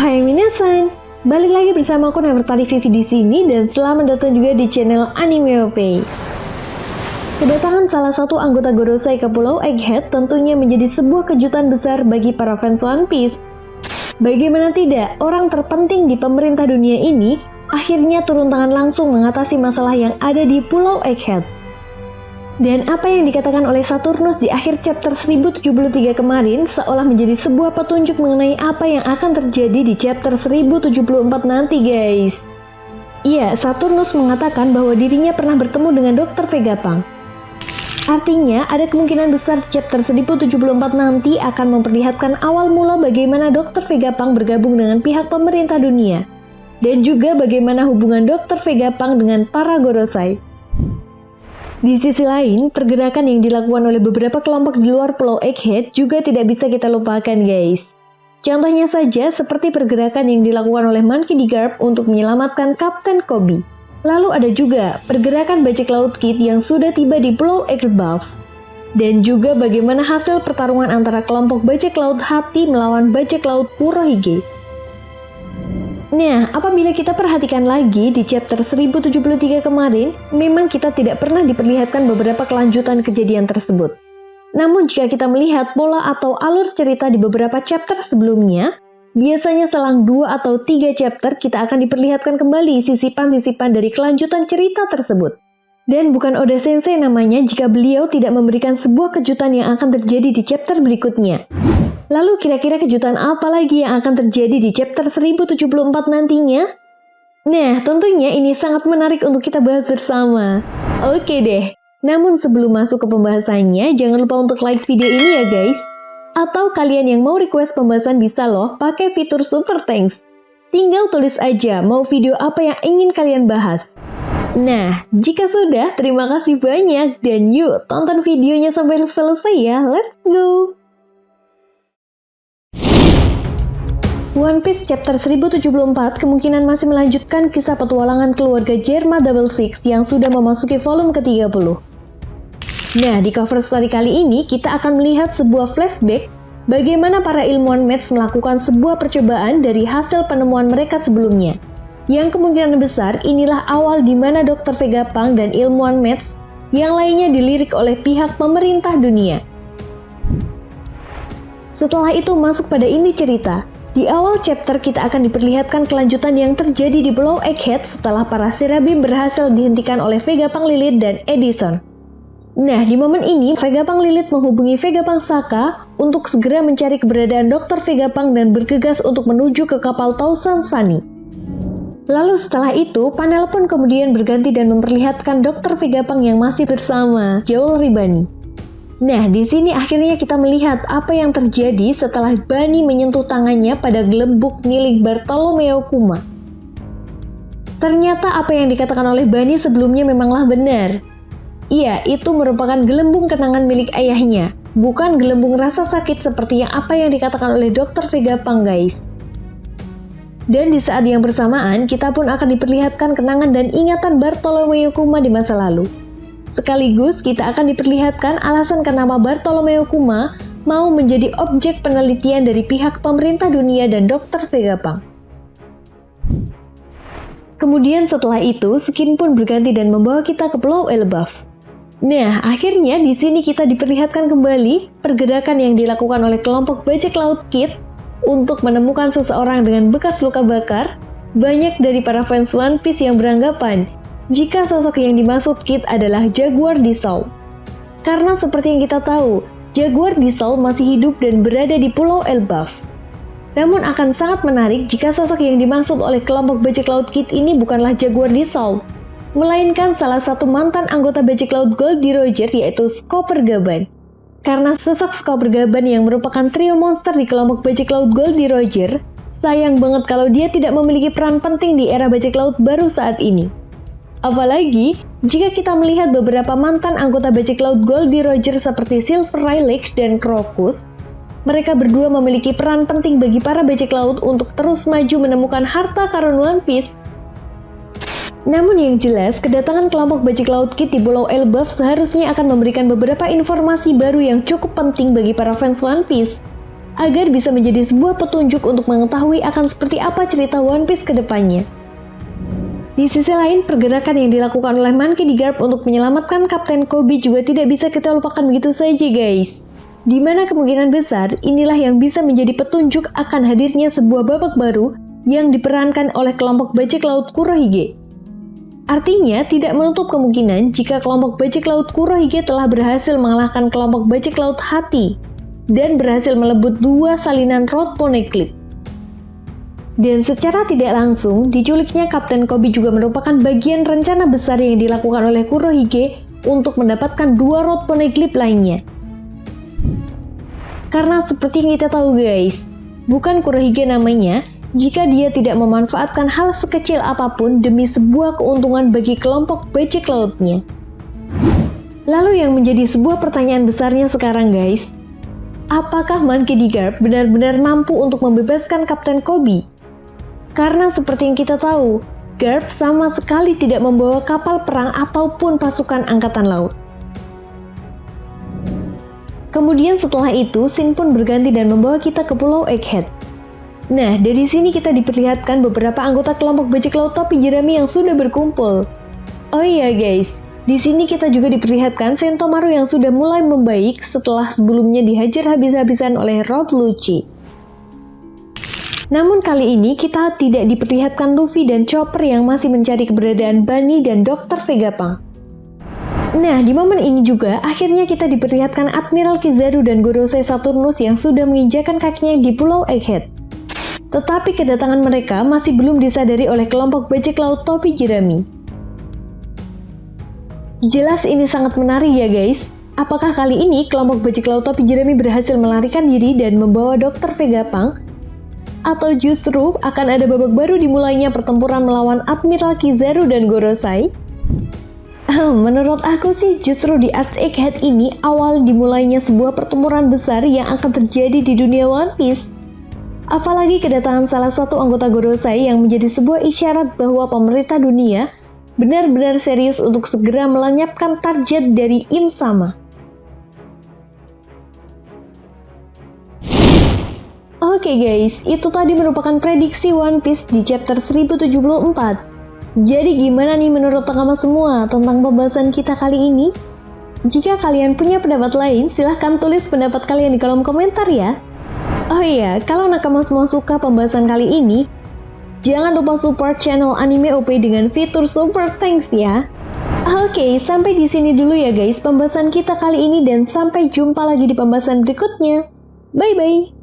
Ohai minasan, balik lagi bersama aku Nevertari Vivi di sini dan selamat datang juga di channel Animeopay. Kedatangan salah satu anggota Gorosei ke Pulau Egghead tentunya menjadi sebuah kejutan besar bagi para fans One Piece. Bagaimana tidak, orang terpenting di pemerintah dunia ini akhirnya turun tangan langsung mengatasi masalah yang ada di Pulau Egghead. Dan apa yang dikatakan oleh Saturnus di akhir chapter 1073 kemarin seolah menjadi sebuah petunjuk mengenai apa yang akan terjadi di chapter 1074 nanti guys. Iya, Saturnus mengatakan bahwa dirinya pernah bertemu dengan Dr. Vegapunk. Artinya, ada kemungkinan besar chapter 1074 nanti akan memperlihatkan awal mula bagaimana Dr. Vegapunk bergabung dengan pihak pemerintah dunia. Dan juga bagaimana hubungan Dr. Vegapunk dengan para Gorosei. Di sisi lain, pergerakan yang dilakukan oleh beberapa kelompok di luar Pulau Egghead juga tidak bisa kita lupakan guys. Contohnya saja seperti pergerakan yang dilakukan oleh Monkey D. Garp untuk menyelamatkan Kapten Koby. Lalu ada juga pergerakan bajak laut Kid yang sudah tiba di Pulau Elbaf. Dan juga bagaimana hasil pertarungan antara kelompok bajak laut Hati melawan bajak laut Kurohige. Nah, apabila kita perhatikan lagi di chapter 1073 kemarin, memang kita tidak pernah diperlihatkan beberapa kelanjutan kejadian tersebut. Namun jika kita melihat pola atau alur cerita di beberapa chapter sebelumnya, biasanya selang 2 atau 3 chapter kita akan diperlihatkan kembali sisipan-sisipan dari kelanjutan cerita tersebut. Dan bukan Oda Sensei namanya jika beliau tidak memberikan sebuah kejutan yang akan terjadi di chapter berikutnya. Lalu kira-kira kejutan apa lagi yang akan terjadi di chapter 1074 nantinya? Nah, tentunya ini sangat menarik untuk kita bahas bersama. Oke deh, namun sebelum masuk ke pembahasannya, jangan lupa untuk like video ini ya guys. Atau kalian yang mau request pembahasan bisa loh pakai fitur Super Thanks. Tinggal tulis aja mau video apa yang ingin kalian bahas. Nah, jika sudah, terima kasih banyak dan yuk tonton videonya sampai selesai ya, let's go! One Piece chapter 1074 kemungkinan masih melanjutkan kisah petualangan keluarga Germa Double Six yang sudah memasuki volume ke-30. Nah, di cover story kali ini kita akan melihat sebuah flashback bagaimana para ilmuwan Mets melakukan sebuah percobaan dari hasil penemuan mereka sebelumnya. Yang kemungkinan besar inilah awal di mana Dr. Vegapunk dan ilmuwan Mets yang lainnya dilirik oleh pihak pemerintah dunia. Setelah itu masuk pada inti cerita. Di awal chapter kita akan diperlihatkan kelanjutan yang terjadi di Pulau Egghead setelah para Serabim berhasil dihentikan oleh Vegapunk Lilith dan Edison. Nah, di momen ini Vegapunk Lilith menghubungi Vegapunk Sokka untuk segera mencari keberadaan Dr. Vegapunk dan bergegas untuk menuju ke kapal Thousand Sunny. Lalu setelah itu, panel pun kemudian berganti dan memperlihatkan Dr. Vegapunk yang masih bersama Joel Ribani. Nah, di sini akhirnya kita melihat apa yang terjadi setelah Bani menyentuh tangannya pada gelembung milik Bartolomeo Kuma. Ternyata apa yang dikatakan oleh Bani sebelumnya memanglah benar. Iya, itu merupakan gelembung kenangan milik ayahnya, bukan gelembung rasa sakit seperti apa yang dikatakan oleh Dr. Vegapunk guys. Dan di saat yang bersamaan, kita pun akan diperlihatkan kenangan dan ingatan Bartolomeo Kuma di masa lalu. Sekaligus kita akan diperlihatkan alasan kenapa Bartolomeo Kuma mau menjadi objek penelitian dari pihak pemerintah dunia dan Dr. Vegapunk. Kemudian setelah itu, Skin pun berganti dan membawa kita ke Pulau Elbaf. Nah, akhirnya di sini kita diperlihatkan kembali pergerakan yang dilakukan oleh kelompok bajak laut Kid untuk menemukan seseorang dengan bekas luka bakar. Banyak dari para fans One Piece yang beranggapan jika sosok yang dimaksud Kid adalah Jaguar Dissault. Karena seperti yang kita tahu, Jaguar Dissault masih hidup dan berada di Pulau Elbaf. Namun akan sangat menarik jika sosok yang dimaksud oleh kelompok bajak laut Kid ini bukanlah Jaguar Dissault, melainkan salah satu mantan anggota bajak laut Goldie Roger yaitu Skopper Gaban. Karena sosok Skopper Gaban yang merupakan trio monster di kelompok bajak laut Goldie Roger, sayang banget kalau dia tidak memiliki peran penting di era bajak laut baru saat ini. Apalagi, jika kita melihat beberapa mantan anggota bajak laut Goldie Roger seperti Silver Rayleigh dan Crocus, mereka berdua memiliki peran penting bagi para bajak laut untuk terus maju menemukan harta karun One Piece. Namun yang jelas, kedatangan kelompok bajak laut Kid di Pulau Elbaf seharusnya akan memberikan beberapa informasi baru yang cukup penting bagi para fans One Piece. agar bisa menjadi sebuah petunjuk untuk mengetahui akan seperti apa cerita One Piece ke depannya. Di sisi lain, pergerakan yang dilakukan oleh Monkey D. Garp untuk menyelamatkan Kapten Koby juga tidak bisa kita lupakan begitu saja guys. Dimana kemungkinan besar inilah yang bisa menjadi petunjuk akan hadirnya sebuah babak baru yang diperankan oleh kelompok bajak laut Kurohige. Artinya, tidak menutup kemungkinan jika kelompok bajak laut Kurohige telah berhasil mengalahkan kelompok bajak laut Hati dan berhasil melebut 2 salinan Road Poneglyph. Dan secara tidak langsung, diculiknya Kapten Koby juga merupakan bagian rencana besar yang dilakukan oleh Kurohige untuk mendapatkan 2 Road Poneglyph lainnya. Karena seperti yang kita tahu guys, bukan Kurohige namanya jika dia tidak memanfaatkan hal sekecil apapun demi sebuah keuntungan bagi kelompok bajak lautnya. Lalu yang menjadi sebuah pertanyaan besarnya sekarang guys, apakah Monkey D. Garp benar-benar mampu untuk membebaskan Kapten Koby? Karena seperti yang kita tahu, Garp sama sekali tidak membawa kapal perang ataupun pasukan angkatan laut. Kemudian setelah itu, Shin pun berganti dan membawa kita ke Pulau Egghead. Nah, dari sini kita diperlihatkan beberapa anggota kelompok bajak laut topi jerami yang sudah berkumpul. Oh iya guys, di sini kita juga diperlihatkan Sentomaru yang sudah mulai membaik setelah sebelumnya dihajar habis-habisan oleh Rob Lucci. Namun kali ini kita tidak diperlihatkan Luffy dan Chopper yang masih mencari keberadaan Bunny dan Dr. Vegapunk. Nah, di momen ini juga, akhirnya kita diperlihatkan Admiral Kizaru dan Gorosei Saturnus yang sudah menginjakan kakinya di Pulau Egghead. Tetapi kedatangan mereka masih belum disadari oleh kelompok bajak laut topi jerami. Jelas ini sangat menarik ya guys. Apakah kali ini kelompok bajak laut topi jerami berhasil melarikan diri dan membawa Dr. Vegapunk? Atau justru akan ada babak baru dimulainya pertempuran melawan Admiral Kizaru dan Gorosei? Menurut aku sih justru di Arch Egghead ini awal dimulainya sebuah pertempuran besar yang akan terjadi di dunia One Piece. Apalagi kedatangan salah satu anggota Gorosei yang menjadi sebuah isyarat bahwa pemerintah dunia benar-benar serius untuk segera melenyapkan target dari Im Sama. Oke guys, itu tadi merupakan prediksi One Piece di chapter 1074. Jadi gimana nih menurut teman-teman semua tentang pembahasan kita kali ini? Jika kalian punya pendapat lain, silahkan tulis pendapat kalian di kolom komentar ya. Oh iya, kalau nakama semua suka pembahasan kali ini, jangan lupa support channel Anime OP dengan fitur Super Thanks ya. Oke, sampai di sini dulu ya guys pembahasan kita kali ini dan sampai jumpa lagi di pembahasan berikutnya. Bye-bye!